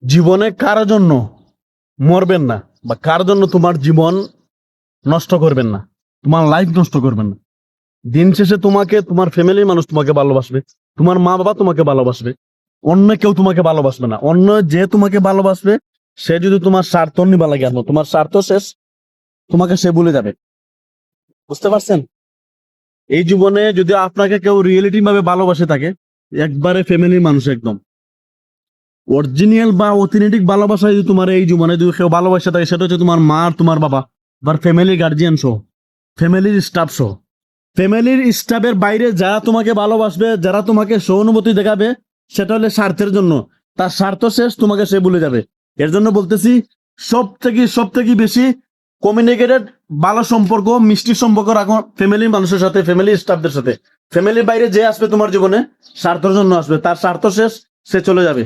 জীবনে কারো জন্য মরবেন না, বা কার জন্য তোমার জীবন নষ্ট করবেন না, তোমার লাইফ নষ্ট করবেন না। দিন শেষে তোমাকে তোমার ফ্যামিলির মানুষ তোমাকে ভালোবাসবে, তোমার মা বাবা তোমাকে ভালোবাসবে, অন্য কেউ তোমাকে ভালোবাসবে না। অন্য যে তোমাকে ভালোবাসবে সে যদি তোমার স্বার্থ নিবা লাগে, তোমার স্বার্থ শেষ, তোমাকে সে ভুলে যাবে। বুঝতে পারছেন? এই জীবনে যদি আপনাকে কেউ রিয়েলিটি ভাবে ভালোবাসে থাকে, একবারে ফ্যামিলির মানুষ, একদম অরিজিনাল বা অথেন্টিক ভালোবাসা যদি তোমার এই জীবনে যদি কেউ ভালোবাসে থাকে, সেটা হচ্ছে তোমার মা আর তোমার বাবা, বা ফ্যামিলির গার্জিয়ান সহ, ফ্যামিলির স্টাফ সহ। ফ্যামিলির স্টাফের বাইরে যারা তোমাকে ভালোবাসবে, যারা তোমাকে সহানুভূতি দেখাবে, সেটা হলে স্বার্থের জন্য। তার স্বার্থ শেষ, তোমাকে সে ভুলে যাবে। এর জন্য বলতেছি, সব থেকে বেশি কমিউনিকেটেড ভালো সম্পর্ক, মিষ্টি সম্পর্ক রাখো ফ্যামিলির মানুষের সাথে, ফ্যামিলির স্টাফদের সাথে। ফ্যামিলির বাইরে যে আসবে তোমার জীবনে স্বার্থের জন্য আসবে, তার স্বার্থ শেষ, সে চলে যাবে।